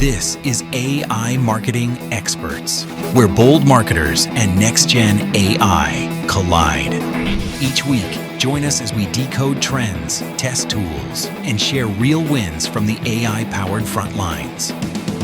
This is AI Marketing Experts, where bold marketers and next-gen AI collide. Each week, join us as we decode trends, test tools, and share real wins from the AI-powered front lines.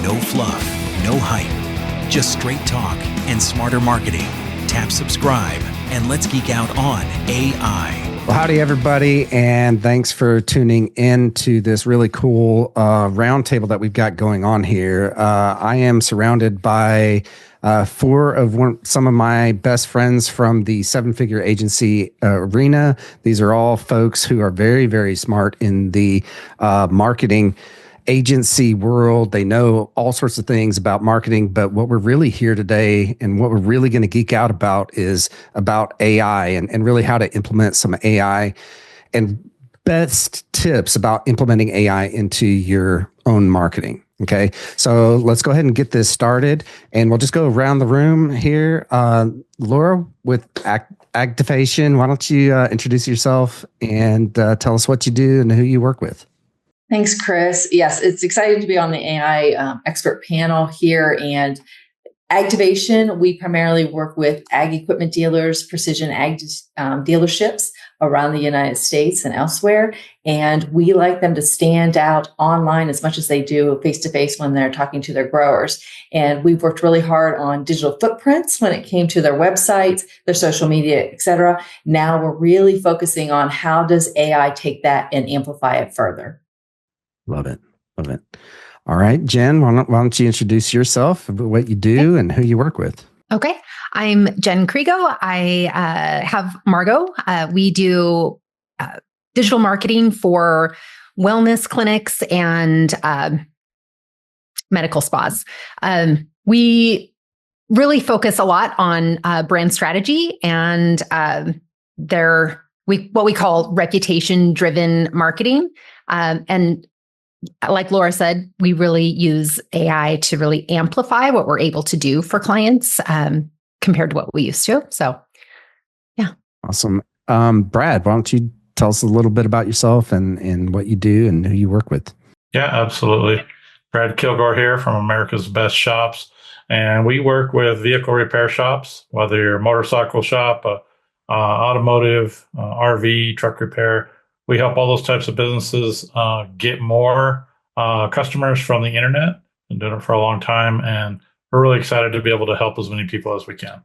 No fluff, no hype, just straight talk and smarter marketing. Tap subscribe, and let's geek out on AI. Well, howdy, everybody, and thanks for tuning in to this really cool roundtable that we've got going on here. I am surrounded by some of my best friends from the seven-figure agency arena. These are all folks who are very, very smart in the marketing agency world. They know all sorts of things about marketing, but what we're really here today and what we're really going to geek out about is about AI and really how to implement some AI and best tips about implementing AI into your own marketing. Okay, so let's go ahead and get this started, and we'll just go around the room here. Laura with Activation, why don't you introduce yourself and tell us what you do and who you work with? Thanks, Chris. Yes, it's exciting to be on the AI expert panel here. And Activation, we primarily work with ag equipment dealers, precision ag dealerships around the United States and elsewhere. And we like them to stand out online as much as they do face-to-face when they're talking to their growers. And we've worked really hard on digital footprints when it came to their websites, their social media, et cetera. Now we're really focusing on how does AI take that and amplify it further. Love it. Love it. All right, Jen, why don't you introduce yourself, what you do, and who you work with? Okay. I'm Jen Crego. I have Margot. We do digital marketing for wellness clinics and medical spas. We really focus a lot on brand strategy and what we call reputation-driven marketing. And like Laura said, we really use AI to really amplify what we're able to do for clients compared to what we used to. So, yeah. Awesome. Brad, why don't you tell us a little bit about yourself and what you do and who you work with? Yeah, absolutely. Brad Kilgore here from America's Best Shops. And we work with vehicle repair shops, whether you're a motorcycle shop, automotive, RV, truck repair. We help all those types of businesses get more customers from the internet. Been doing it for a long time, and we're really excited to be able to help as many people as we can.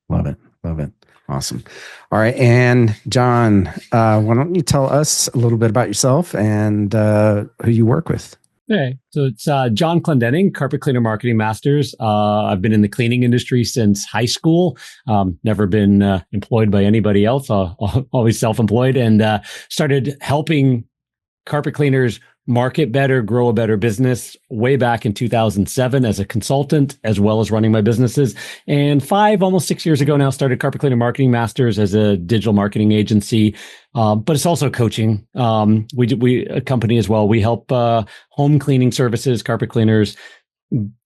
Love it. Love it. Awesome. All right. And John, why don't you tell us a little bit about yourself and who you work with? Okay, so it's John Clendenning, Carpet Cleaner Marketing Masters. I've been in the cleaning industry since high school. Never been employed by anybody else. Always self-employed, and started helping carpet cleaners market better, grow a better business way back in 2007 as a consultant, as well as running my businesses. And almost 6 years ago now, started Carpet Cleaner Marketing Masters as a digital marketing agency. But it's also coaching. We a company as well. We help home cleaning services, carpet cleaners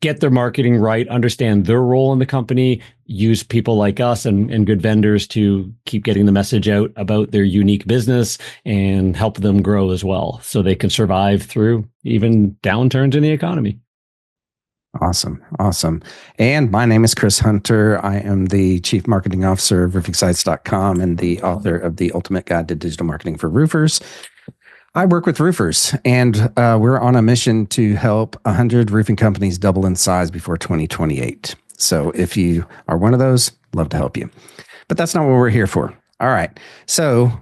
get their marketing right, understand their role in the company, use people like us and good vendors to keep getting the message out about their unique business and help them grow as well so they can survive through even downturns in the economy. Awesome. Awesome. And my name is Chris Hunter. I am the Chief Marketing Officer of roofingsites.com and the author of The Ultimate Guide to Digital Marketing for Roofers. I work with roofers, and we're on a mission to help 100 roofing companies double in size before 2028. So if you are one of those, love to help you. But that's not what we're here for. All right. So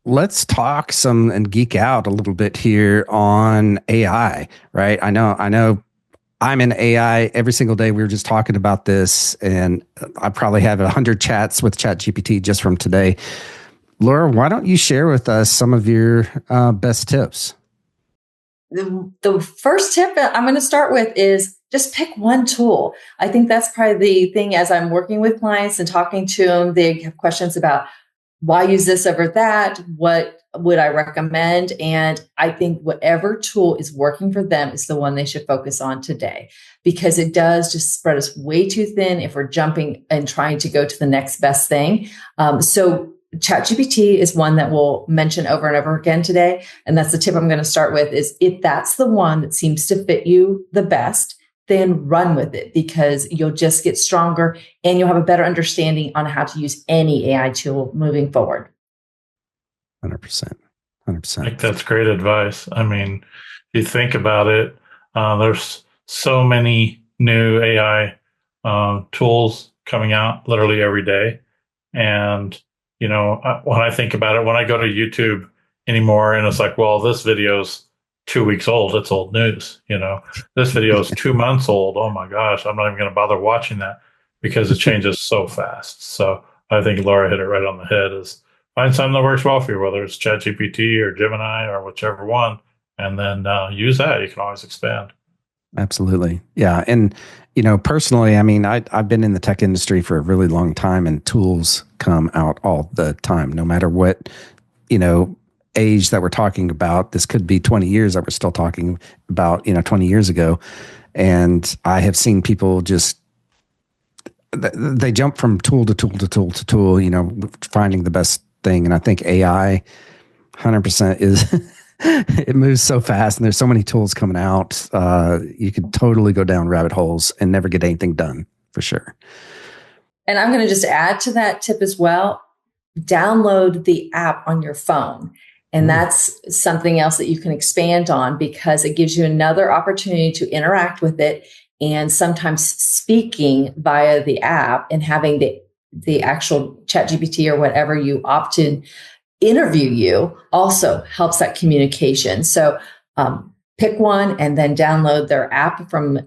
let's talk and geek out a little bit here on AI, right? I know I'm in AI every single day. We were just talking about this, and I probably have 100 chats with ChatGPT just from today. Laura, why don't you share with us some of your best tips? The first tip that I'm going to start with is just pick one tool. I think that's probably the thing as I'm working with clients and talking to them. They have questions about why use this over that? What would I recommend? And I think whatever tool is working for them is the one they should focus on today, because it does just spread us way too thin if we're jumping and trying to go to the next best thing. So ChatGPT is one that we'll mention over and over again today. And that's the tip I'm going to start with is if that's the one that seems to fit you the best, then run with it because you'll just get stronger and you'll have a better understanding on how to use any AI tool moving forward. 100%. I think that's great advice. I mean, if you think about it, there's so many new AI tools coming out literally every day. And, when I think about it, when I go to YouTube anymore and it's like, well, this video's 2 weeks old, it's old news. This video is 2 months old. Oh my gosh, I'm not even going to bother watching that because it changes so fast. So I think Laura hit it right on the head is find something that works well for you, whether it's ChatGPT or Gemini or whichever one, and then use that. You can always expand. Absolutely. Yeah. And, personally, I mean, I've been in the tech industry for a really long time and tools come out all the time, no matter what, age that we're talking about. This could be 20 years that we're still talking about, 20 years ago. And I have seen people just, they jump from tool to tool to tool to tool, finding the best thing. And I think AI 100% is, it moves so fast and there's so many tools coming out. You could totally go down rabbit holes and never get anything done for sure. And I'm going to just add to that tip as well. Download the app on your phone. And that's something else that you can expand on because it gives you another opportunity to interact with it. And sometimes speaking via the app and having the actual ChatGPT or whatever you opted interview you also helps that communication. So pick one and then download their app from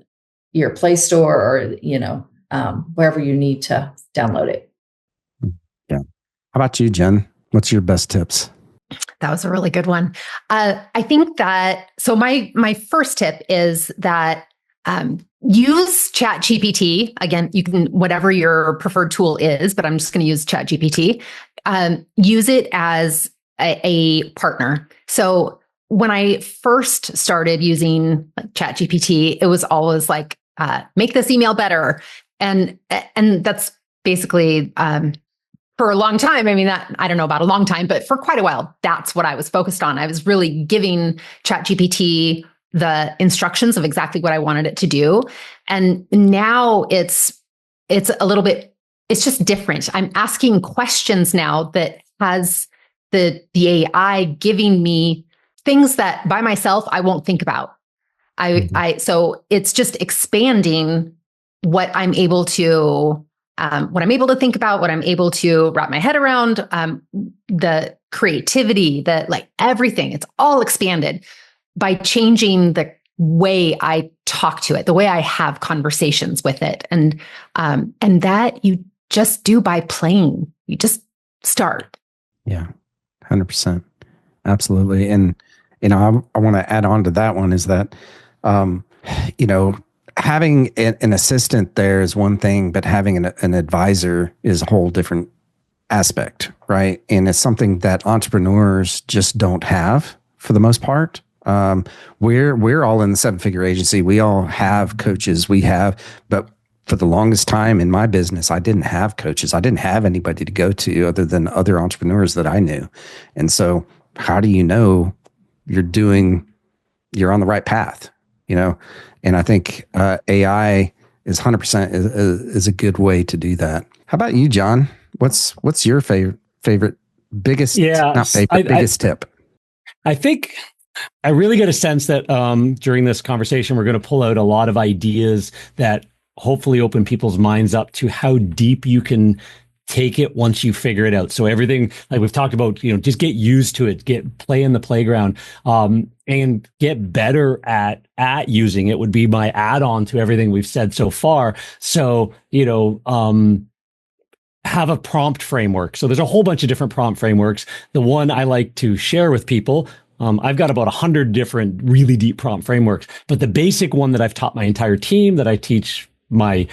your Play Store or, wherever you need to download it. Yeah. How about you, Jen? What's your best tips? That was a really good one. I think that, so my first tip is that use ChatGPT. Again, you can, whatever your preferred tool is, but I'm just going to use ChatGPT. Use it as a partner. So when I first started using ChatGPT, it was always like, make this email better. And that's basically, for a long time, I mean, that I don't know about a long time, but for quite a while, that's what I was focused on. I was really giving ChatGPT the instructions of exactly what I wanted it to do. And now it's a little bit, it's just different. I'm asking questions now that has the AI giving me things that by myself I won't think about. So it's just expanding what I'm able to think about, what I'm able to wrap my head around, the creativity, everything. It's all expanded by changing the way I talk to it, the way I have conversations with it, and that you just do by playing. You just start. Yeah, 100%, absolutely. And I want to add on to that one is that having an assistant there is one thing, but having an advisor is a whole different aspect, right? And it's something that entrepreneurs just don't have for the most part. We're all in the 7-figure agency. We all have coaches. But for the longest time in my business, I didn't have coaches. I didn't have anybody to go to other than other entrepreneurs that I knew. And so how do you know you're on the right path? And I think AI is 100% is a good way to do that. How about you, John? What's your favorite biggest biggest tip? I think I really get a sense that during this conversation we're going to pull out a lot of ideas that hopefully open people's minds up to how deep you can take it once you figure it out. So everything, like we've talked about, just get used to it, play in the playground, and get better at using it would be my add-on to everything we've said so far. So, have a prompt framework. So there's a whole bunch of different prompt frameworks. The one I like to share with people, I've got about 100 different really deep prompt frameworks, but the basic one that I've taught my entire team, that I teach my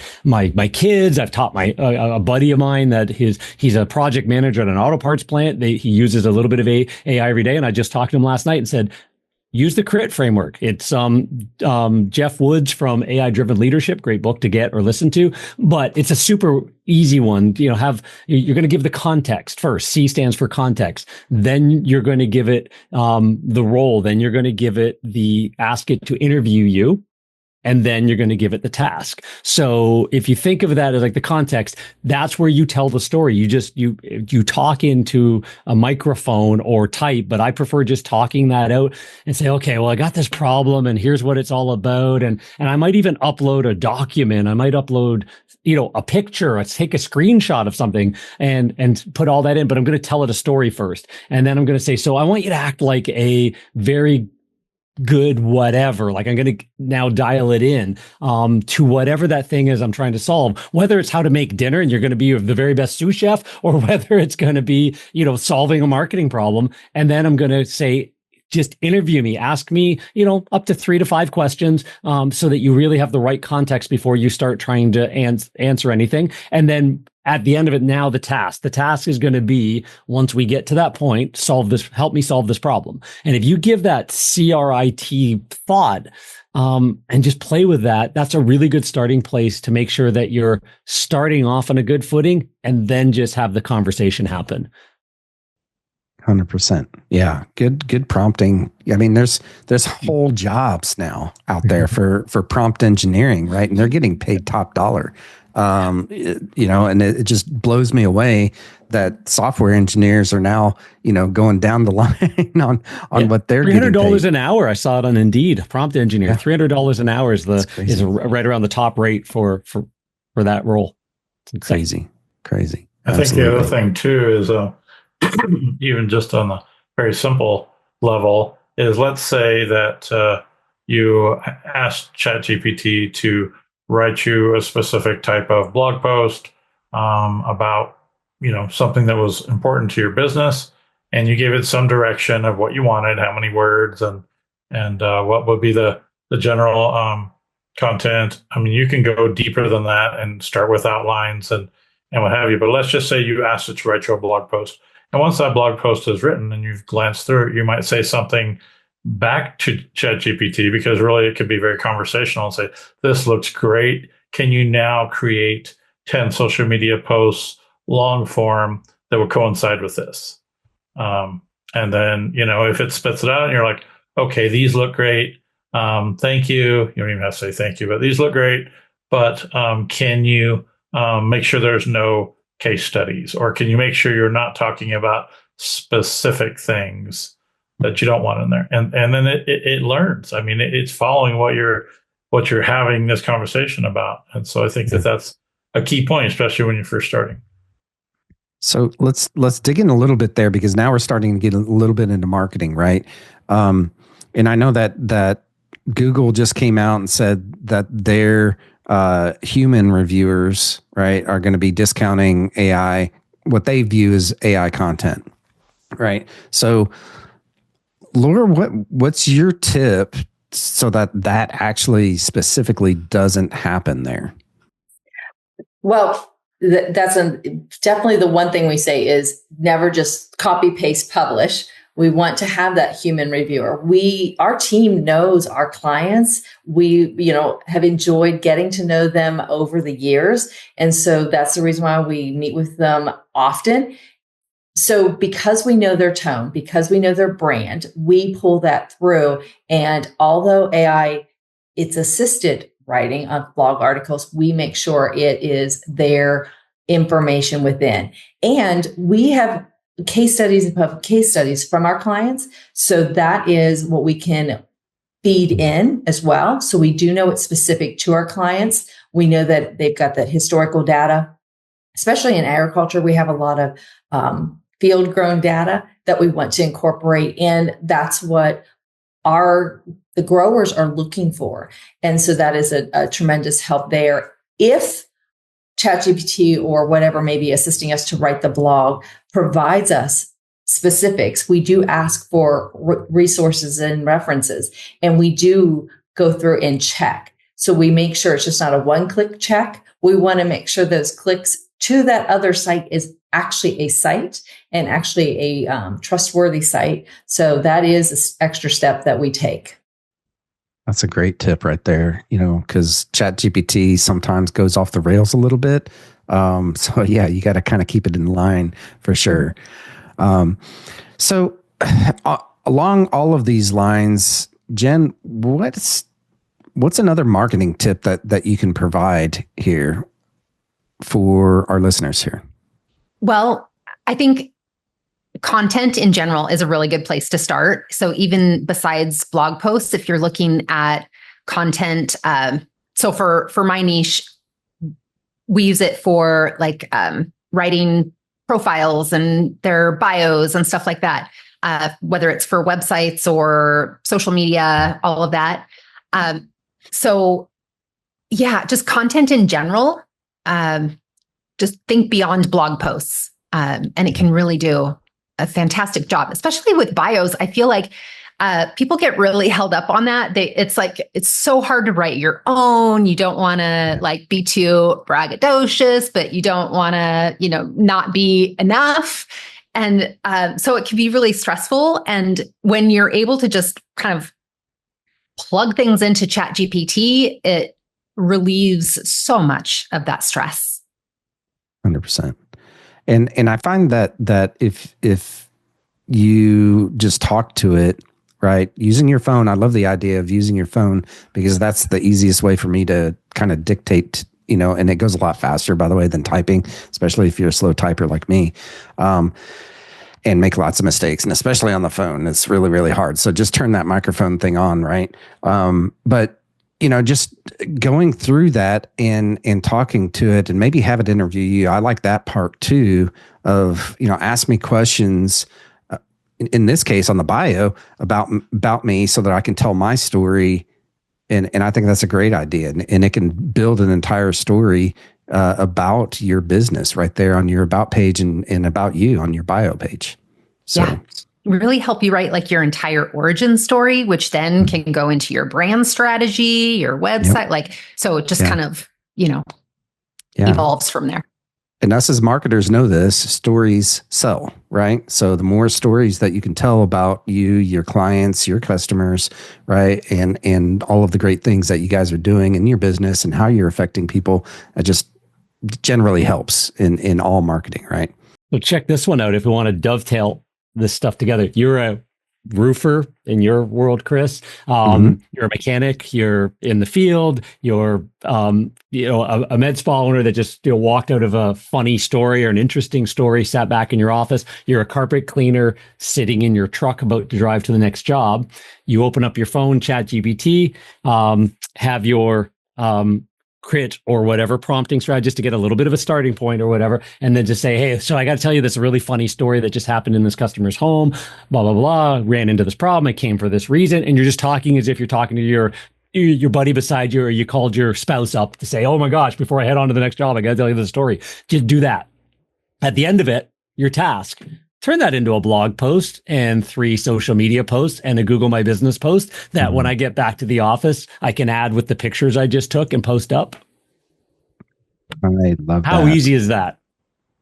kids, I've taught a buddy of mine that he's a project manager at an auto parts plant. He uses a little bit of AI every day. And I just talked to him last night and said, use the C.R.E.A.T.E framework. It's Jeff Woods from AI Driven Leadership, great book to get or listen to, but it's a super easy one. You're going to give the context first. C stands for context. Then you're going to give it the role. Then you're going to give it ask it to interview you. And then you're going to give it the task. So if you think of that as like the context, that's where you tell the story. You talk into a microphone or type, but I prefer just talking that out and say, okay, well, I got this problem and here's what it's all about. And I might even upload a document. I might upload, a picture, take a screenshot of something and put all that in, but I'm going to tell it a story first. And then I'm going to say, so I want you to act like a very good whatever, like I'm going to now dial it in to whatever that thing is I'm trying to solve, whether it's how to make dinner and you're going to be the very best sous chef, or whether it's going to be, solving a marketing problem. And then I'm going to say, just interview me, ask me, up to 3 to 5 questions so that you really have the right context before you start trying to answer anything. And then at the end of it, now the task is going to be, once we get to that point, help me solve this problem. And if you give that C.R.E.A.T.E thought and just play with that, that's a really good starting place to make sure that you're starting off on a good footing and then just have the conversation happen. 100%. Yeah. Good prompting. I mean, there's whole jobs now out there for prompt engineering, right? And they're getting paid top dollar. And it just blows me away that software engineers are now, going down the line on what they're getting paid. $300 an hour. I saw it on Indeed. Prompt engineer, $300 an hour is right around the top rate for that role. It's crazy. I think the other thing too is, even just on the very simple level, is let's say that you ask ChatGPT to write you a specific type of blog post about something that was important to your business, and you gave it some direction of what you wanted, how many words, and what would be the general content. I mean, you can go deeper than that and start with outlines and what have you. But let's just say you asked it to write you a blog post. And once that blog post is written and you've glanced through it, you might say something back to ChatGPT, because really it could be very conversational, and say, this looks great. Can you now create 10 social media posts, long form, that would coincide with this? And then, if it spits it out and you're like, okay, these look great. Thank you. You don't even have to say thank you, but these look great. But can you make sure there's no case studies, or can you make sure you're not talking about specific things that you don't want in there? And then it learns. I mean, it's following what you're having this conversation about. And so I think that's a key point, especially when you're first starting. So let's dig in a little bit there, because now we're starting to get a little bit into marketing, right? And I know that Google just came out and said that their human reviewers, right, are going to be discounting AI, what they view as AI content, right? So, Laura, what's your tip so that actually specifically doesn't happen there? Well, that's definitely the one thing we say is never just copy, paste, publish. We want to have that human reviewer. Our team knows our clients. We, have enjoyed getting to know them over the years. And so that's the reason why we meet with them often. So because we know their tone, because we know their brand, we pull that through. And although AI, it's assisted writing of blog articles, we make sure it is their information within. And we have case studies from our clients. So that is what we can feed in as well. So we do know it's specific to our clients. We know that they've got that historical data, especially in agriculture. We have a lot of field grown data that we want to incorporate in. That's what the growers are looking for. And so that is a tremendous help there. If ChatGPT or whatever may be assisting us to write the blog provides us specifics, we do ask for resources and references, and we do go through and check. So we make sure it's just not a one-click check. We want to make sure those clicks to that other site is actually a site and actually a trustworthy site. So that is an extra step that we take. That's a great tip right there, because ChatGPT sometimes goes off the rails a little bit. So yeah, you got to kind of keep it in line for sure. So along all of these lines, Jen, what's another marketing tip that you can provide here for our listeners here? Well, I think content in general is a really good place to start. So even besides blog posts, if you're looking at content, so for my niche, we use it for like writing profiles and their bios and stuff like that, whether it's for websites or social media, all of that. So yeah, just content in general, just think beyond blog posts, and it can really do a fantastic job, especially with bios. I feel like people get really held up on that. It's so hard to write your own. You don't want to like be too braggadocious, but you don't want to, not be enough. And so it can be really stressful. And when you're able to just kind of plug things into ChatGPT, it relieves so much of that stress. 100%. And I find that if you just talk to it, right, using your phone, I love the idea of using your phone because that's the easiest way for me to kind of dictate, and it goes a lot faster, by the way, than typing, especially if you're a slow typer like me, and make lots of mistakes. And especially on the phone, it's really, really hard. So just turn that microphone thing on, right? But just going through that and talking to it and maybe have it interview you. I like that part too of, ask me questions, in this case on the bio about me so that I can tell my story. And I think that's a great idea. And it can build an entire story about your business right there on your about page and about you on your bio page. So. Yeah. Really help you write like your entire origin story, which then can go into your brand strategy, your website. Yep. So it just kind of, evolves from there. And us as marketers know this, stories sell, right? So the more stories that you can tell about you, your clients, your customers, right? And all of the great things that you guys are doing in your business and how you're affecting people, it just generally helps in all marketing, right? So check this one out if we want to dovetail this stuff together. You're a roofer in your world, Chris. You're a mechanic. You're in the field. You're, a med spa owner that just walked out of a funny story or an interesting story, sat back in your office. You're a carpet cleaner sitting in your truck about to drive to the next job. You open up your phone, ChatGPT, have your C.R.E.A.T.E or whatever prompting strategy just to get a little bit of a starting point or whatever. And then just say, hey, so I got to tell you this really funny story that just happened in this customer's home, blah, blah, blah, ran into this problem. It came for this reason. And you're just talking as if you're talking to your buddy beside you, or you called your spouse up to say, oh my gosh, before I head on to the next job, I got to tell you the story. Just do that. At the end of it, your task, turn that into a blog post and 3 social media posts and a Google My Business post that when I get back to the office, I can add with the pictures I just took and post up. I love that. How easy is that?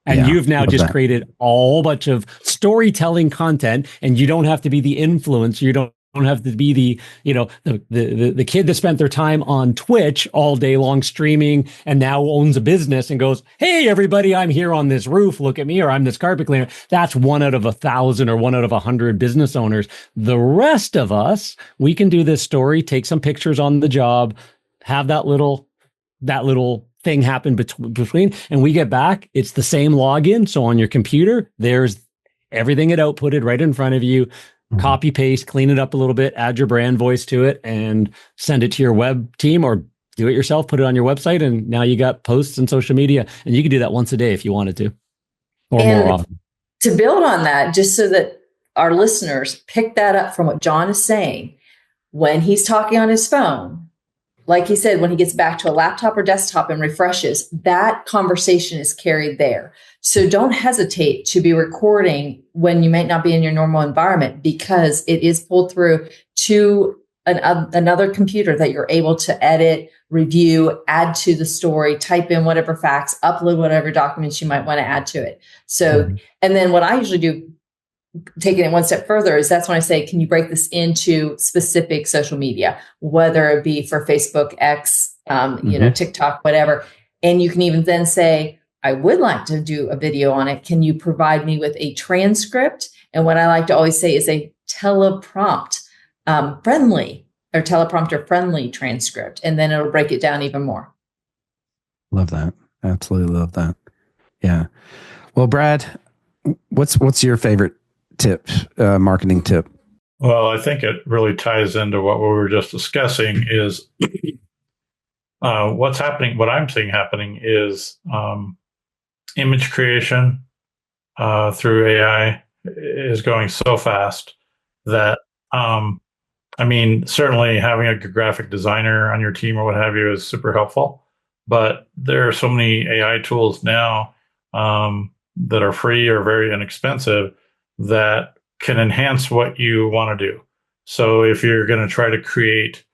And you've now just created a whole bunch of storytelling content, and you don't have to be the influencer. You don't have to be the kid that spent their time on Twitch all day long streaming and now owns a business and goes, hey, everybody, I'm here on this roof. Look at me. Or I'm this carpet cleaner. That's 1 out of 1,000 or 1 out of 100 business owners. The rest of us, we can do this story, take some pictures on the job, have that little thing happen between, and we get back. It's the same login. So on your computer, there's everything it outputted right in front of you. Copy, paste, clean it up a little bit, add your brand voice to it, and send it to your web team, or do it yourself, put it on your website, and now you got posts and social media. And you can do that once a day if you wanted to, or more often. To build on that, just so that our listeners pick that up from what John is saying, when he's talking on his phone, like he said, when he gets back to a laptop or desktop and refreshes, that conversation is carried there. So don't hesitate to be recording when you might not be in your normal environment, because it is pulled through to another computer that you're able to edit, review, add to the story, type in whatever facts, upload whatever documents you might want to add to it. So, and then what I usually do, taking it one step further, is that's when I say, can you break this into specific social media, whether it be for Facebook, X, TikTok, whatever. And you can even then say, I would like to do a video on it. Can you provide me with a transcript? And what I like to always say is a teleprompt friendly or teleprompter friendly transcript. And then it'll break it down even more. Love that. Absolutely love that. Yeah. Well, Brad, what's your favorite tip, marketing tip? Well, I think it really ties into what we were just discussing is what's happening. What I'm seeing happening is image creation through AI is going so fast that, certainly having a graphic designer on your team or what have you is super helpful. But there are so many AI tools now that are free or very inexpensive that can enhance what you want to do. So if you're going to try to create,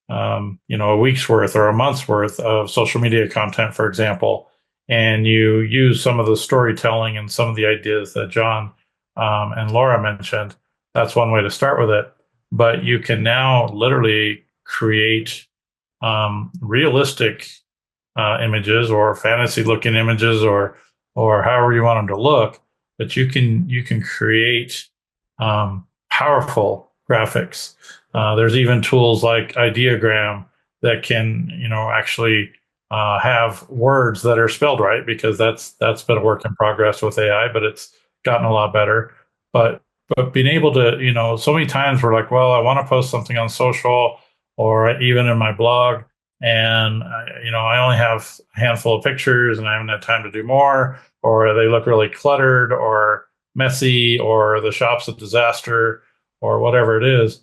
a week's worth or a month's worth of social media content, for example, and you use some of the storytelling and some of the ideas that John and Laura mentioned, that's one way to start with it. But you can now literally create realistic images or fantasy-looking images or however you want them to look. But you can create powerful graphics. There's even tools like Ideogram that can actually have words that are spelled right, because that's been a work in progress with AI, but it's gotten a lot better. But being able to, so many times we're like, well, I want to post something on social or even in my blog, and I only have a handful of pictures and I haven't had time to do more, or they look really cluttered or messy, or the shop's a disaster, or whatever it is.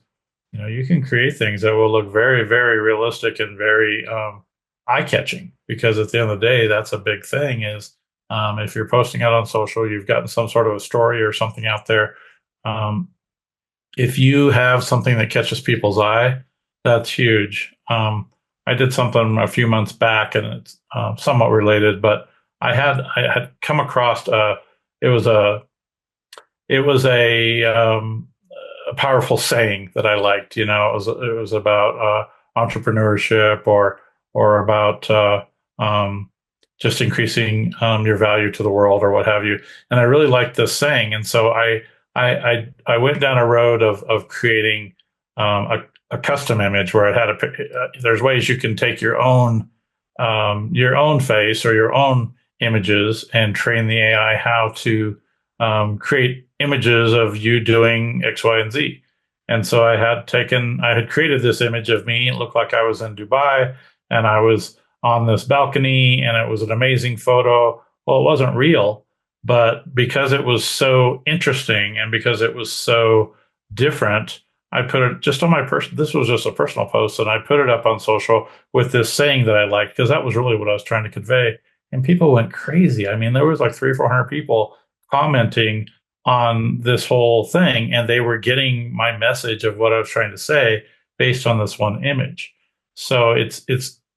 You can create things that will look very, very realistic and very eye-catching, because at the end of the day, that's a big thing is if you're posting out on social, you've gotten some sort of a story or something out there. If you have something that catches people's eye, that's huge. I did something a few months back, and it's somewhat related, but I had come across it was a powerful saying that I liked. It was about entrepreneurship or about just increasing your value to the world or what have you. And I really liked this saying, and so I went down a road of creating a custom image where it had there's ways you can take your own face or your own images and train the AI how to create images of you doing X, Y, and Z. And so I had created this image of me. It looked like I was in Dubai and I was on this balcony, and it was an amazing photo. Well, it wasn't real, but because it was so interesting and because it was so different, I put it just on my this was just a personal post, and I put it up on social with this saying that I liked, because that was really what I was trying to convey. And people went crazy. I mean, there was like 300 or 400 people commenting on this whole thing, and they were getting my message of what I was trying to say based on this one image. So it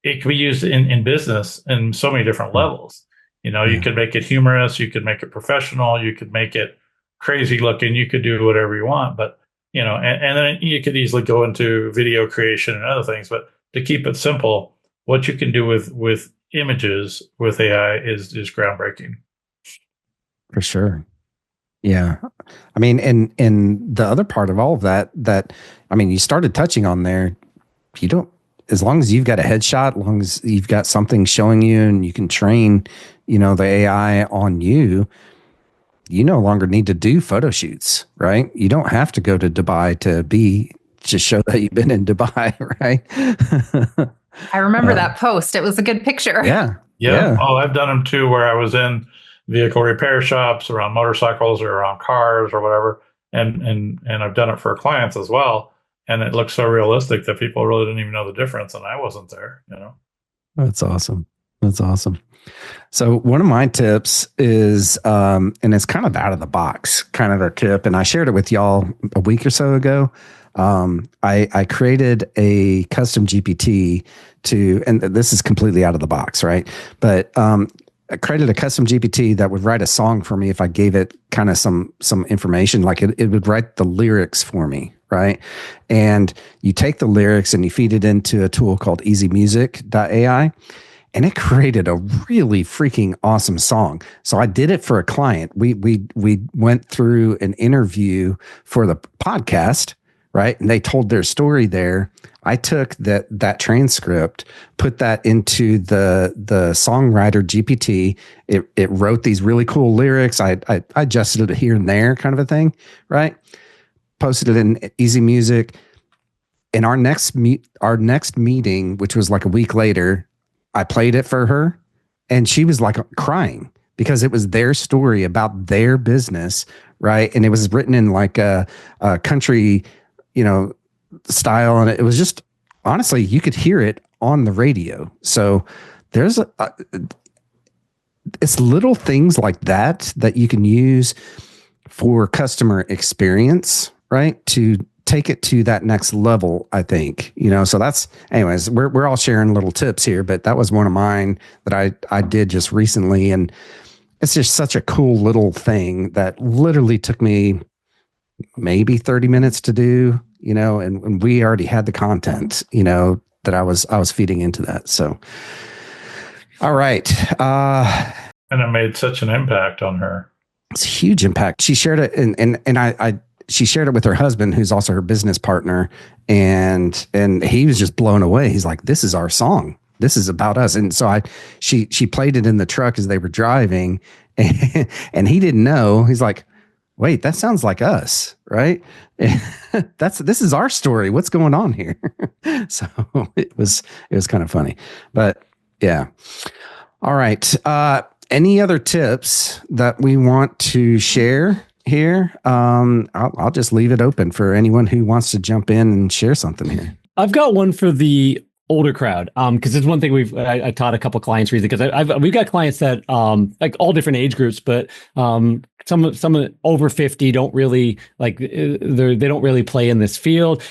can be used in business in so many different levels. You could make it humorous, you could make it professional, you could make it crazy looking, you could do whatever you want. But and then you could easily go into video creation and other things. But to keep it simple, what you can do with images with AI is groundbreaking. For sure. Yeah. I mean, and the other part of all of that, you started touching on there, as long as you've got a headshot, as long as you've got something showing you and you can train, the AI on you, you no longer need to do photo shoots, right? You don't have to go to Dubai to show that you've been in Dubai, right? I remember that post. It was a good picture. Yeah. Oh, I've done them too, where I was in vehicle repair shops around motorcycles or around cars or whatever. And I've done it for clients as well. And it looks so realistic that people really didn't even know the difference. And I wasn't there, That's awesome. So one of my tips is, and it's kind of out of the box, kind of a tip. And I shared it with y'all a week or so ago. I created a custom GPT and this is completely out of the box, right? But I created a custom GPT that would write a song for me if I gave it kind of some information. Like it would write the lyrics for me, right? And you take the lyrics and you feed it into a tool called easymusic.ai, and it created a really freaking awesome song. So I did it for a client. We went through an interview for the podcast, right? And they told their story there. I took that transcript, put that into the songwriter GPT. It wrote these really cool lyrics. I adjusted it here and there, kind of a thing, right? Posted it in Easy Music. In our next meeting, which was like a week later, I played it for her, and she was like crying because it was their story about their business, right? And it was written in like a country, style, and it was just, honestly, you could hear it on the radio. So there's it's little things like that you can use for customer experience, right? To take it to that next level, I think, so that's, anyways, we're all sharing little tips here, but that was one of mine that I did just recently. And it's just such a cool little thing that literally took me maybe 30 minutes to do, and we already had the content, that I was feeding into that. So, all right. And it made such an impact on her. It's a huge impact. She shared it and she shared it with her husband, who's also her business partner. And he was just blown away. He's like, this is our song. This is about us. And so she played it in the truck as they were driving, and he didn't know. He's like, wait, that sounds like us, right? This is our story. What's going on here? So it was kind of funny, but yeah. All right. Any other tips that we want to share here? I'll just leave it open for anyone who wants to jump in and share something here. I've got one for the older crowd, because it's one thing I taught a couple clients recently, because we've got clients that like all different age groups, but some over 50 don't really they don't really play in this field,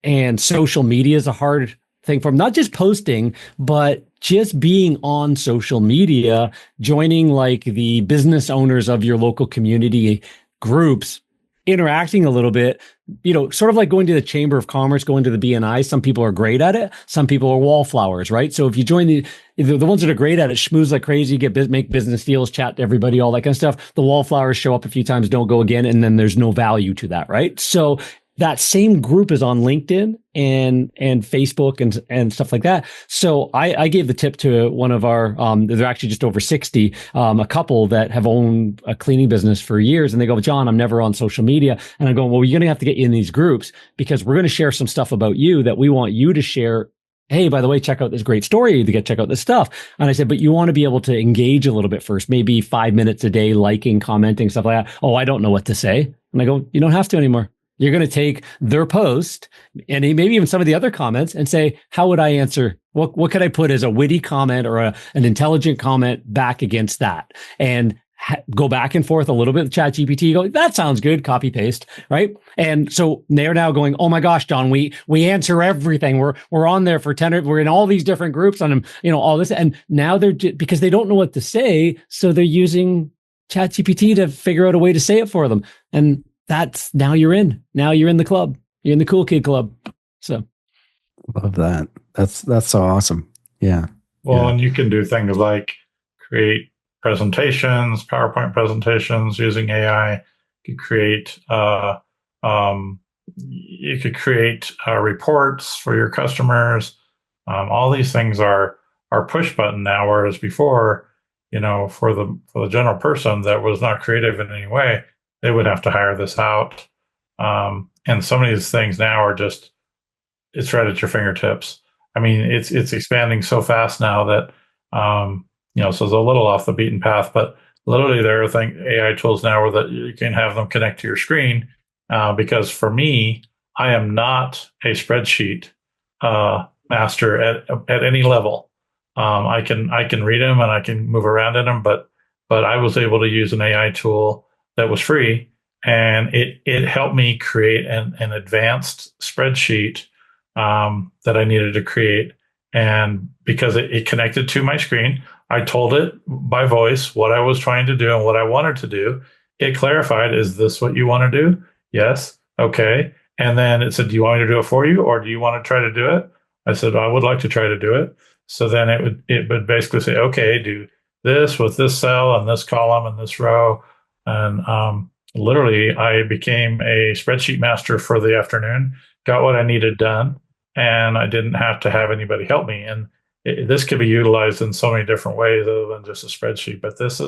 and social media is a hard thing for them. Not just posting, but just being on social media, joining like the business owners of your local community groups, interacting a little bit, sort of like going to the Chamber of Commerce, going to the BNI. Some people are great at it. Some people are wallflowers, right? So if you join the ones that are great at it, schmooze like crazy, make business deals, chat to everybody, all that kind of stuff. The wallflowers show up a few times, don't go again, and then there's no value to that, right? So that same group is on LinkedIn and Facebook and stuff like that. So I gave the tip to one of our, they're actually just over 60, a couple that have owned a cleaning business for years. And they go, John, I'm never on social media. And I'm going, well, you're going to have to get you in these groups, because we're going to share some stuff about you that we want you to share. Hey, by the way, check out this great story to check out this stuff. And I said, but you want to be able to engage a little bit first, maybe 5 minutes a day, liking, commenting, stuff like that. Oh, I don't know what to say. And I go, you don't have to anymore. You're going to take their post and maybe even some of the other comments and say, how would I answer? What could I put as a witty comment or an intelligent comment back against that? And go back and forth a little bit with ChatGPT. Go, that sounds good. Copy paste, right? And so they're now going, oh my gosh, John, we answer everything. We're on there for 10. We're in all these different groups on them, all this. And now because they don't know what to say, so they're using ChatGPT to figure out a way to say it for them. And now you're in the club. You're in the cool kid club. So love that. That's so awesome. Yeah. Well, and you can do things like create presentations, PowerPoint presentations using AI. You could create reports for your customers. All these things are push button now, whereas before, for the general person that was not creative in any way, they would have to hire this out. And some of these things now are just, it's right at your fingertips. I mean, it's expanding so fast now that, so it's a little off the beaten path, but literally there are AI tools now where that you can have them connect to your screen. Because for me, I am not a spreadsheet master at any level. I can read them and I can move around in them, but I was able to use an AI tool that was free and it helped me create an advanced spreadsheet that I needed to create. And because it connected to my screen, I told it by voice what I was trying to do and what I wanted to do. It clarified, is this what you want to do? Yes. Okay. And then it said, do you want me to do it for you, or do you want to try to do it? I said, I would like to try to do it. So then it would basically say, okay, do this with this cell and this column and this row. And literally, I became a spreadsheet master for the afternoon, got what I needed done, and I didn't have to have anybody help me. And this could be utilized in so many different ways other than just a spreadsheet. But this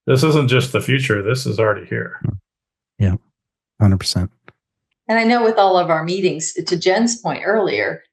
isn't just the future. This is already here. Yeah, 100%. And I know with all of our meetings, to Jen's point earlier,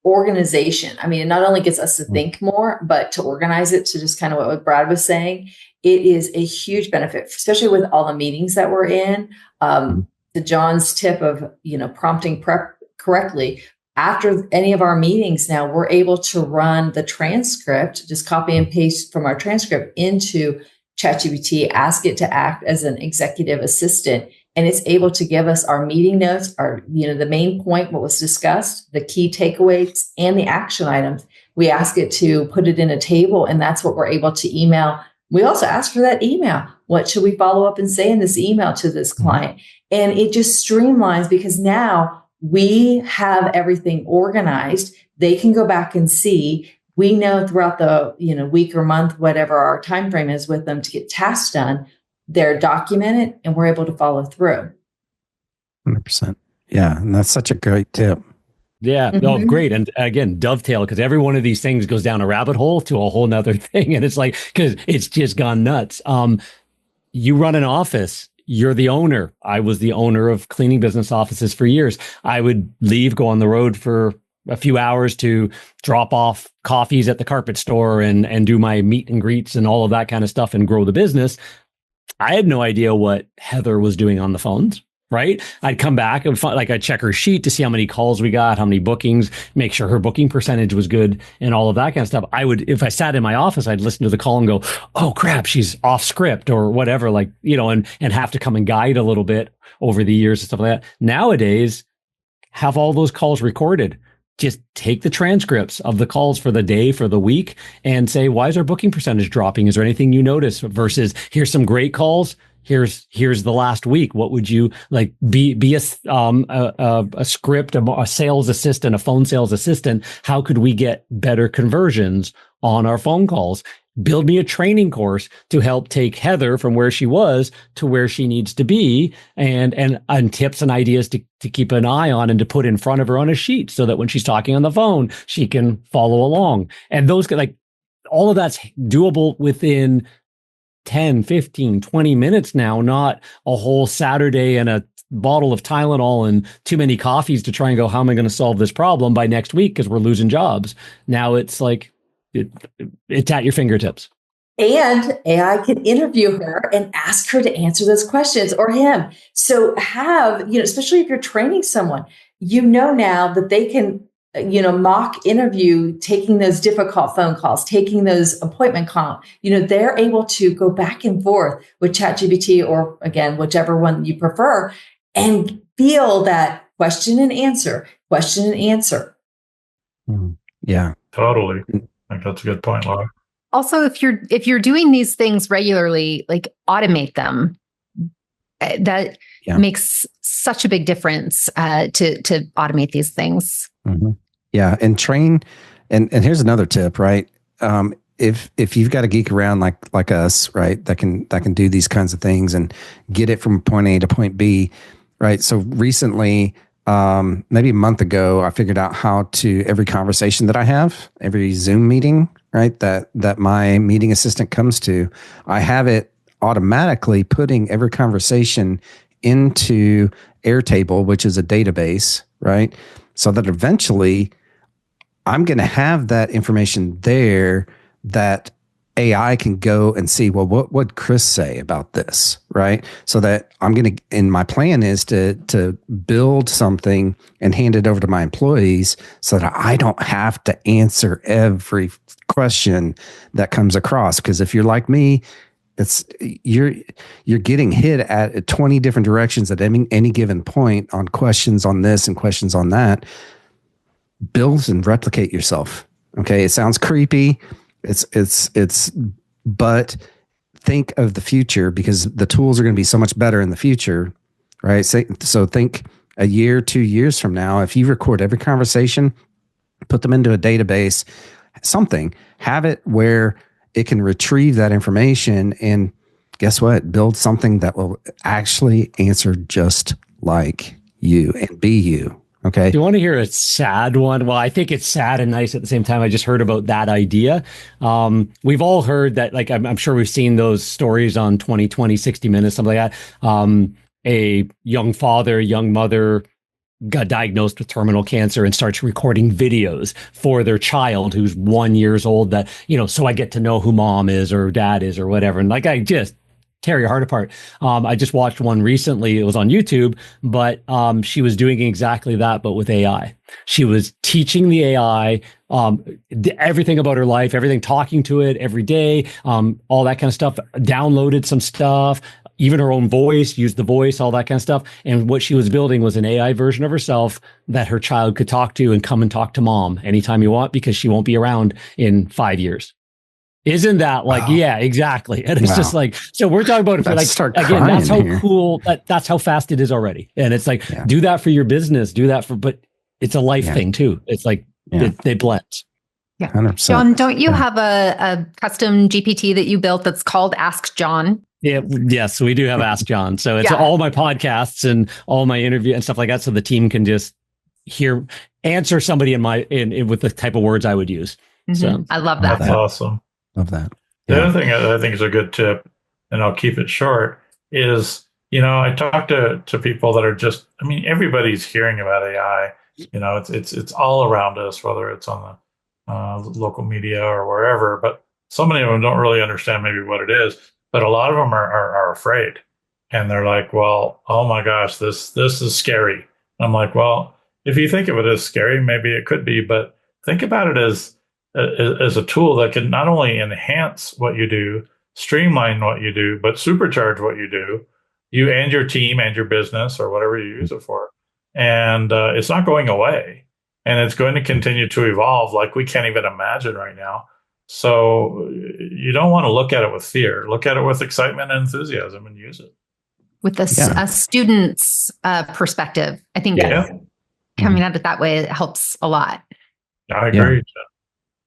organization. I mean, it not only gets us to think more, but to organize it, to just kind of what Brad was saying, it is a huge benefit, especially with all the meetings that we're in. To John's tip of, prompting prep correctly, after any of our meetings now, we're able to run the transcript, just copy and paste from our transcript into ChatGPT, ask it to act as an executive assistant. And it's able to give us our meeting notes, the main point, what was discussed, the key takeaways, and the action items. We ask it to put it in a table, and that's what we're able to email. We also ask for that email. What should we follow up and say in this email to this client? And it just streamlines, because now we have everything organized. They can go back and see. We know throughout the week or month, whatever our time frame is with them to get tasks done, they're documented, and we're able to follow through. 100%. Yeah. And that's such a great tip. Yeah. Mm-hmm. Oh, great. And again, dovetail, because every one of these things goes down a rabbit hole to a whole nother thing. And it's like, because it's just gone nuts. You run an office. You're the owner. I was the owner of cleaning business offices for years. I would leave, go on the road for a few hours to drop off coffees at the carpet store and do my meet and greets and all of that kind of stuff and grow the business. I had no idea what Heather was doing on the phones, right? I'd come back and I'd check her sheet to see how many calls we got, how many bookings, make sure her booking percentage was good and all of that kind of stuff. If I sat in my office, I'd listen to the call and go, oh crap, she's off script or whatever, and have to come and guide a little bit over the years and stuff like that. Nowadays, have all those calls recorded. Just take the transcripts of the calls for the day, for the week, and say, why is our booking percentage dropping? Is there anything you notice? Versus, here's some great calls. Here's the last week. What would you like? Be a script, a sales assistant, a phone sales assistant. How could we get better conversions on our phone calls? Build me a training course to help take Heather from where she was to where she needs to be, and tips and ideas to keep an eye on and to put in front of her on a sheet so that when she's talking on the phone, she can follow along. And those all of that's doable within 10, 15, 20 minutes now, not a whole Saturday and a bottle of Tylenol and too many coffees to try and go, how am I going to solve this problem by next week? Because we're losing jobs. Now it's like, it's at your fingertips. And AI can interview her and ask her to answer those questions, or him. So especially if you're training someone, now that they can, mock interview, taking those difficult phone calls, taking those appointment calls, they're able to go back and forth with ChatGPT, or again, whichever one you prefer, and feel that question and answer. Yeah, totally. I think that's a good point, Laura. Also, if you're doing these things regularly, automate them. That makes such a big difference to automate these things. Mm-hmm. Yeah, and train. And here's another tip, right? If you've got a geek around like us, right, that can do these kinds of things and get it from point A to point B, right? So recently, maybe a month ago, I figured out how to, every conversation that I have, every Zoom meeting, right, that my meeting assistant comes to, I have it automatically putting every conversation into Airtable, which is a database, right? So that eventually I'm going to have that information there that AI can go and see, well, what would Chris say about this, right? So that I'm going to, and my plan is to build something and hand it over to my employees so that I don't have to answer every question that comes across. Because if you're like me, It's you're getting hit at 20 different directions at any given point on questions on this and questions on that. Build and replicate yourself. Okay. It sounds creepy. But think of the future, because the tools are going to be so much better in the future, right? So think a year, 2 years from now, if you record every conversation, put them into a database, have it where it can retrieve that information, and guess what? Build something that will actually answer just like you and be you. Okay. Do you want to hear a sad one? Well, I think it's sad and nice at the same time. I just heard about that idea. We've all heard that, like, I'm sure we've seen those stories on 2020, 60 Minutes, something like that. A young father, young mother got diagnosed with terminal cancer and starts recording videos for their child who's 1 year old, that, so I get to know who mom is or dad is or whatever. And like, I just tear your heart apart. I just watched one recently. It was on YouTube, but she was doing exactly that, but with AI. She was teaching the AI everything about her life, everything, talking to it every day, all that kind of stuff, downloaded some stuff, even her own voice, used the voice, all that kind of stuff. And what she was building was an AI version of herself that her child could talk to and come and talk to mom anytime you want, because she won't be around in 5 years. Isn't that like, wow. Yeah, exactly. And it's just like, so we're talking about it for again, that's how cool, that's how fast it is already. And it's like, do that for your business, but it's a life thing too. It's like, they blend. Yeah. 100%. John, don't you have a custom GPT that you built that's called Ask John? Yeah. Yes, we do have Ask John. So it's all my podcasts and all my interview and stuff like that. So the team can just answer somebody in with the type of words I would use. Mm-hmm. So I love that. That's awesome. Love that. The other thing I think is a good tip, and I'll keep it short, is, I talk to people that are just, everybody's hearing about AI. It's all around us, whether it's on the local media or wherever, but so many of them don't really understand maybe what it is, but a lot of them are afraid. And they're like, well, oh my gosh, this is scary. And I'm like, well, if you think of it as scary, maybe it could be, but think about it as a tool that can not only enhance what you do, streamline what you do, but supercharge what you do, you and your team and your business or whatever you use it for. And it's not going away, and it's going to continue to evolve like we can't even imagine right now. So you don't want to look at it with fear. Look at it with excitement and enthusiasm and use it. With a student's perspective, I think coming at it that way, it helps a lot. I agree. Yeah.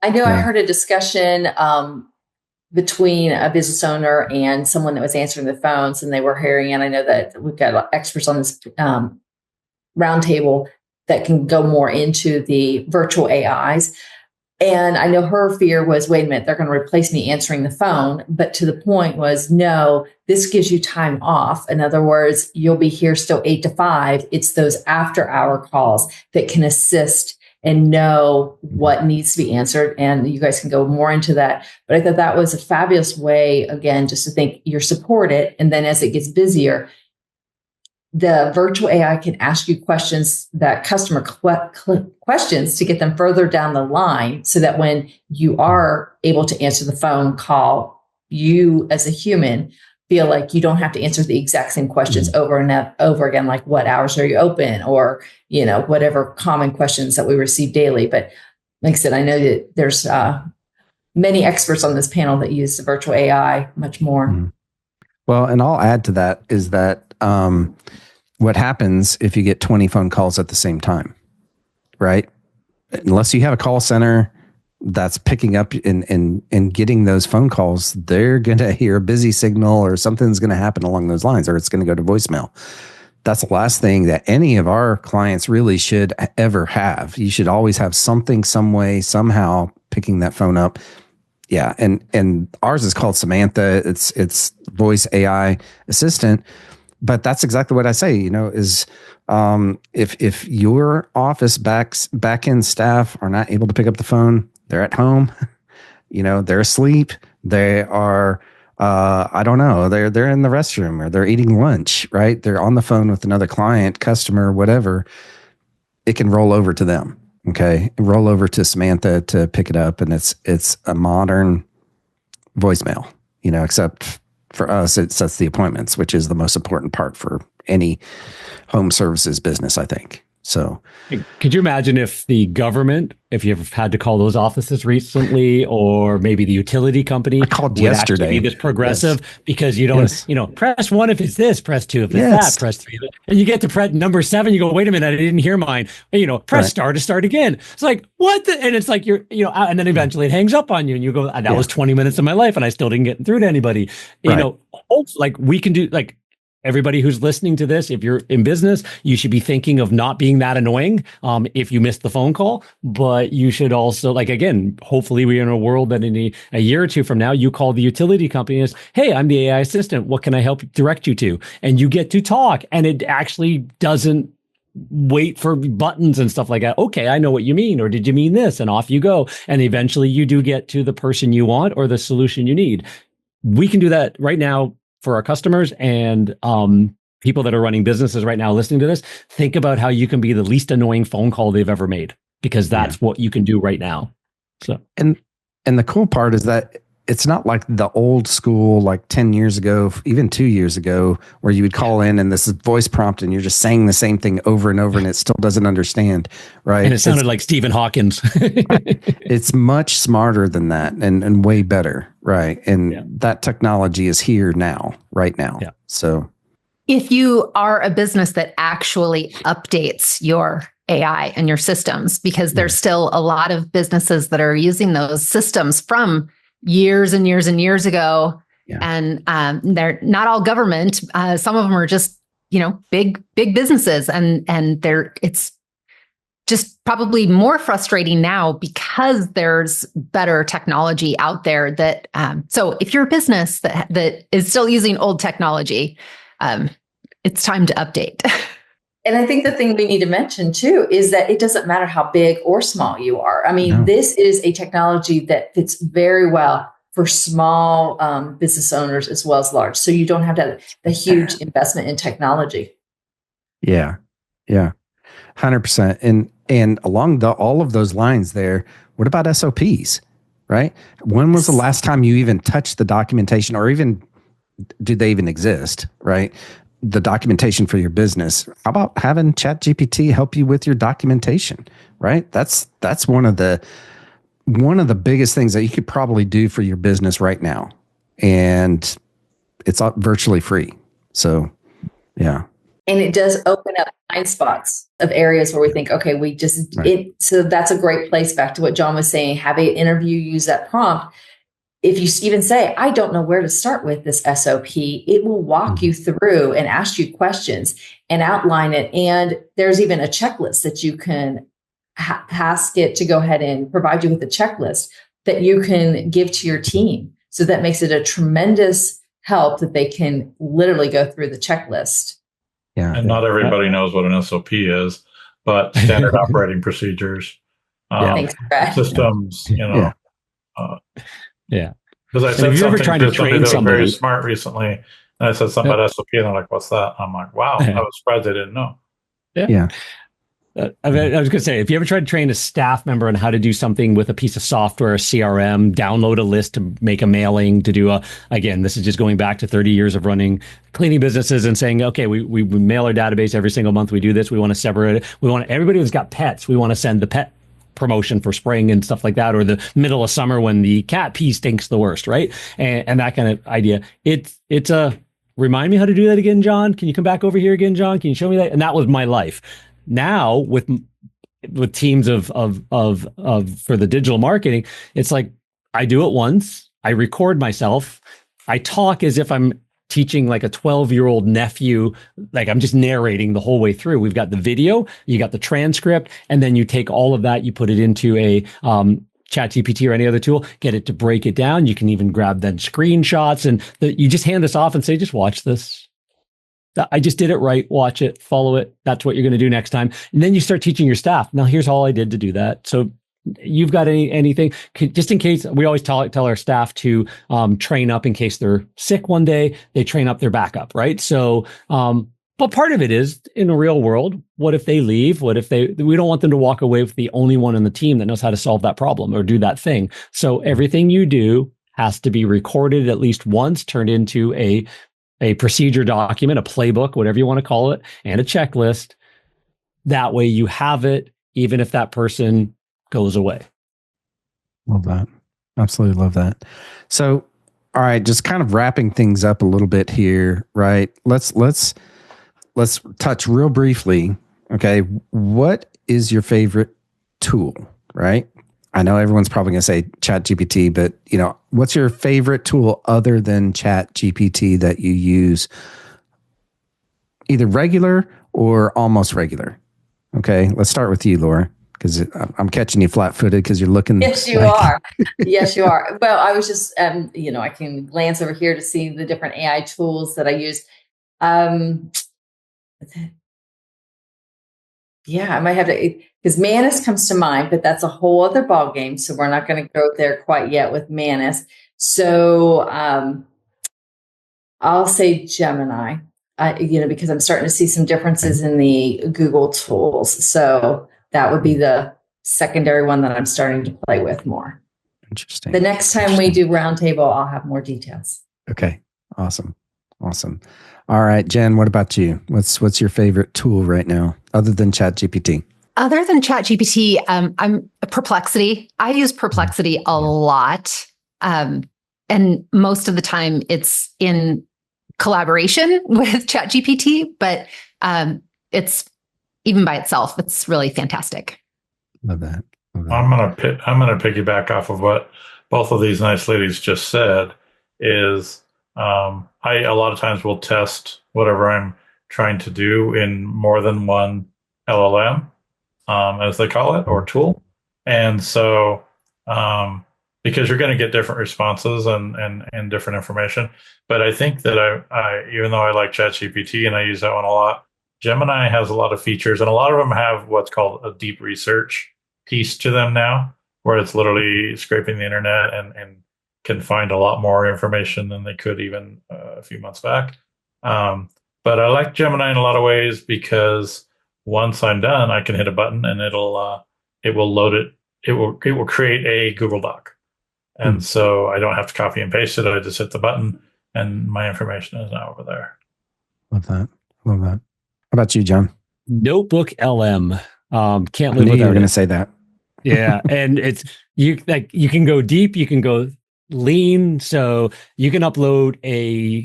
I know I heard a discussion between a business owner and someone that was answering the phones, and they were hearing, and I know that we've got experts on this roundtable that can go more into the virtual AIs. And I know her fear was, wait a minute, they're going to replace me answering the phone. But to the point was, no, this gives you time off. In other words, you'll be here still 8 to 5. It's those after hour calls that can assist and know what needs to be answered. And you guys can go more into that. But I thought that was a fabulous way, again, just to think you're supported. And then as it gets busier, the virtual AI can ask you questions, that customer questions, to get them further down the line, so that when you are able to answer the phone call, you as a human feel like you don't have to answer the exact same questions over and over again, like what hours are you open, or, whatever common questions that we receive daily. But like I said, I know that there's many experts on this panel that use the virtual AI much more. Mm-hmm. Well, and I'll add to that is that what happens if you get 20 phone calls at the same time, right? Unless you have a call center that's picking up and getting those phone calls, they're going to hear a busy signal or something's going to happen along those lines, or it's going to go to voicemail. That's the last thing that any of our clients really should ever have. You should always have something, some way, somehow picking that phone up. Yeah. And ours is called Samantha. It's voice AI assistant, but that's exactly what I say, is if your office back end staff are not able to pick up the phone, they're at home, they're asleep, they are, I don't know, they're in the restroom, or they're eating lunch, right? They're on the phone with another client, customer, whatever. It can roll over to them. Okay. Roll over to Samantha to pick it up. And it's a modern voicemail, except for us, it sets the appointments, which is the most important part for any home services business, I think. So could you imagine if the government, if you've had to call those offices recently, or maybe the utility company, I called would yesterday. actually be this progressive? Yes. Because you don't, press 1 if it's this, press 2 if it's Yes. that, press 3. And you get to press number 7, you go, wait a minute, I didn't hear mine. Press star to start again. It's like, what? And it's like, and then eventually it hangs up on you and you go, that was 20 minutes of my life and I still didn't get through to anybody. Like we can do, like, everybody who's listening to this, if you're in business, you should be thinking of not being that annoying if you missed the phone call. But you should also, like, again, hopefully we're in a world that in a year or two from now, you call the utility company and say, hey, I'm the AI assistant. What can I help direct you to? And you get to talk. And it actually doesn't wait for buttons and stuff like that. Okay, I know what you mean. Or did you mean this? And off you go. And eventually you do get to the person you want or the solution you need. We can do that right now for our customers and people that are running businesses right now listening to this. Think about how you can be the least annoying phone call they've ever made, because that's what you can do right now. So and the cool part is that it's not like the old school, like 10 years ago, even 2 years ago, where you would call in and this is voice prompt and you're just saying the same thing over and over and it still doesn't understand, right? And it sounded like Stephen Hawkins. It's much smarter than that and way better, right? And that technology is here now, right now. Yeah. So if you are a business that actually updates your AI and your systems, because there's still a lot of businesses that are using those systems from years and years and years ago. Yeah. And they're not all government. Some of them are just, big businesses. And it's just probably more frustrating now because there's better technology out there that, so if you're a business that is still using old technology, it's time to update. And I think the thing we need to mention too is that it doesn't matter how big or small you are. I mean, this is a technology that fits very well for small business owners as well as large. So you don't have to have a huge investment in technology. Yeah. 100%. And along all of those lines there, what about SOPs, right? When was the last time you even touched the documentation, or even do they even exist, right? The documentation for your business. How about having ChatGPT help you with your documentation, right? That's one of the biggest things that you could probably do for your business right now. And it's virtually free. So, yeah. And it does open up blind spots of areas where we think, okay, so that's a great place, back to what John was saying, have an interview, use that prompt. If you even say, I don't know where to start with this SOP, it will walk you through and ask you questions and outline it. And there's even a checklist that you can ask it to go ahead and provide you with a checklist that you can give to your team. So that makes it a tremendous help that they can literally go through the checklist. Yeah. And not everybody knows what an SOP is, but standard operating procedures, Thanks, Brad. systems, Yeah. Because I said if you're ever something trying to to somebody train that was very somebody, smart recently, and I said something about SOP, and they're like, "What's that?" I'm like, "Wow, I was surprised they didn't know." Yeah. I was going to say, if you ever tried to train a staff member on how to do something with a piece of software, a CRM, download a list to make a mailing, to do again, this is just going back to 30 years of running cleaning businesses and saying, okay, we mail our database every single month. We do this. We want to separate it. We want everybody who's got pets. We want to send the pet promotion for spring and stuff like that, or the middle of summer when the cat pee stinks the worst, right? And that kind of idea. It's a remind me how to do that again, John. Can you come back over here again, John? Can you show me that? And that was my life. Now with teams of for the digital marketing, it's like I do it once, I record myself, I talk as if I'm teaching like a 12-year-old nephew, like I'm just narrating the whole way through. We've got the video, you got the transcript, and then you take all of that, you put it into a ChatGPT or any other tool, get it to break it down. You can even grab then screenshots, and you just hand this off and say, just watch this. I just did it right. Watch it, follow it. That's what you're going to do next time. And then you start teaching your staff. Now, here's all I did to do that. So you've got anything, just in case. We always tell our staff to train up in case they're sick one day, they train up their backup, right? So, but part of it is in the real world, what if they leave? What if we don't want them to walk away with the only one on the team that knows how to solve that problem or do that thing. So everything you do, has to be recorded at least once, turned into a procedure document, a playbook, whatever you want to call it, and a checklist. That way you have it, even if that person goes away. Love that. Absolutely love that. So, all right, just kind of wrapping things up a little bit here, right? Let's touch real briefly. Okay, what is your favorite tool, right? I know everyone's probably going to say ChatGPT, but what's your favorite tool other than ChatGPT that you use, either regular or almost regular? Okay, let's start with you, Laura, because I'm catching you flat-footed because you're looking. Yes, you are. Yes, you are. Well, I was just, I can glance over here to see the different AI tools that I use. Yeah, I might have to, because Manus comes to mind, but that's a whole other ballgame. So we're not going to go there quite yet with Manus. So I'll say Gemini, because I'm starting to see some differences in the Google tools. So that would be the secondary one that I'm starting to play with more. Interesting. The next time we do Roundtable, I'll have more details. Okay. Awesome. All right, Jen, what about you? What's your favorite tool right now, other than ChatGPT? Other than ChatGPT, I'm Perplexity. I use Perplexity a lot. And most of the time it's in collaboration with ChatGPT, but it's even by itself, it's really fantastic. Love that. I'm gonna piggyback off of what both of these nice ladies just said. Is I a lot of times will test whatever I'm trying to do in more than one LLM, as they call it, or tool, and so because you're going to get different responses and different information. But I think that I even though I like ChatGPT and I use that one a lot, Gemini has a lot of features, and a lot of them have what's called a deep research piece to them now, where it's literally scraping the internet and can find a lot more information than they could even a few months back. But I like Gemini in a lot of ways because once I'm done, I can hit a button and it will load it. It will create a Google Doc. And so I don't have to copy and paste it. I just hit the button and my information is now over there. Love that. How about you, John? Notebook LM. Can't live I knew without you were going to it. say that. Yeah. And you can go deep, you can go lean. So you can upload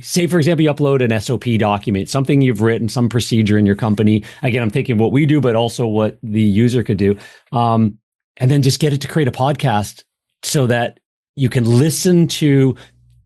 say, for example, you upload an SOP document, something you've written, some procedure in your company. Again, I'm thinking what we do, but also what the user could do. And then just get it to create a podcast so that you can listen to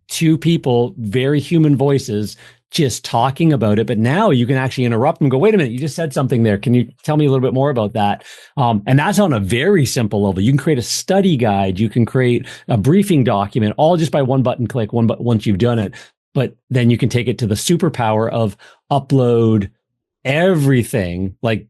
two people, very human voices, just talking about it. But now you can actually interrupt and go, wait a minute, you just said something there. Can you tell me a little bit more about that? And that's on a very simple level. You can create a study guide. You can create a briefing document, all just by one button click, once you've done it. But then you can take it to the superpower of upload everything, like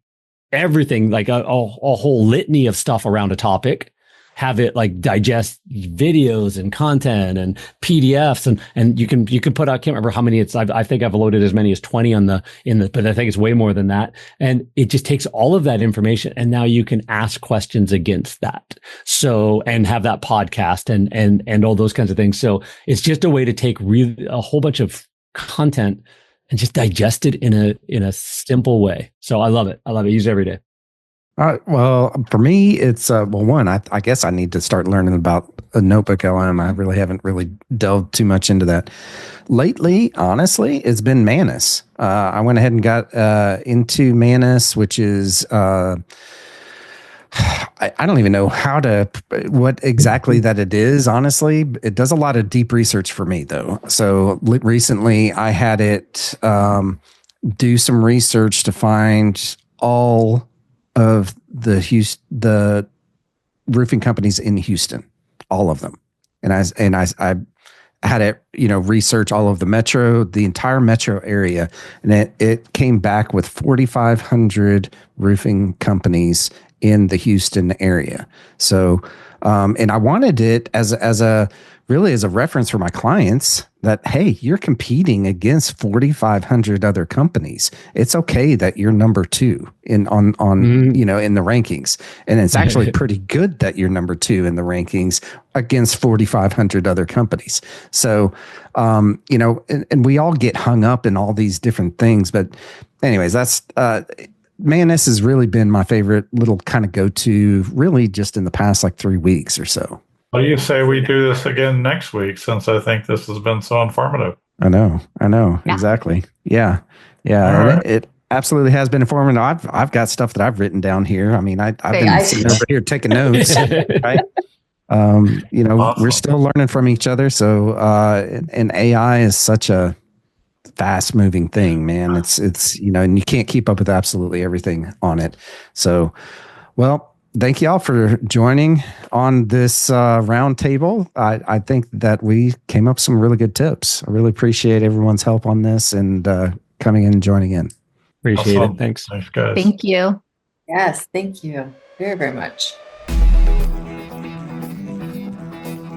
a whole litany of stuff around a topic. Have it like digest videos and content and PDFs and you can put out, I can't remember how many I think I've loaded as many as 20 but I think it's way more than that. And it just takes all of that information and now you can ask questions against that. So, and have that podcast and all those kinds of things. So it's just a way to take a whole bunch of content and just digest it in a simple way. So I love it. I use it every day. Well, for me, it's one. I guess I need to start learning about a notebook LM. I really haven't delved too much into that lately. Honestly, it's been Manus. I went ahead and got into Manus, which is I don't even know what exactly that it is. Honestly, it does a lot of deep research for me, though. So recently, I had it do some research to find all of the roofing companies in Houston, all of them. And I had it, research all of the entire metro area. And it came back with 4,500 roofing companies in the Houston area. So, and I wanted it as a reference for my clients that, hey, you're competing against 4,500 other companies. It's okay that you're number 2 in the rankings. And it's actually pretty good that you're number 2 in the rankings against 4,500 other companies. So, and we all get hung up in all these different things. But anyways, that's, man, this has really been my favorite little kind of go-to really just in the past like 3 weeks or so. What do you say we do this again next week, since I think this has been so informative? I know. Yeah. Exactly. Yeah. Right. It absolutely has been informative. I've got stuff that I've written down here. I mean, I've been sitting over here taking notes, right? Awesome. We're still learning from each other. So, and AI is such a fast moving thing, man. It's, and you can't keep up with absolutely everything on it. So, well, thank y'all for joining on this roundtable. I think that we came up with some really good tips. I really appreciate everyone's help on this and coming in and joining in. Appreciate it. Thanks. Thanks, guys. Thank you. Yes, thank you very, very much.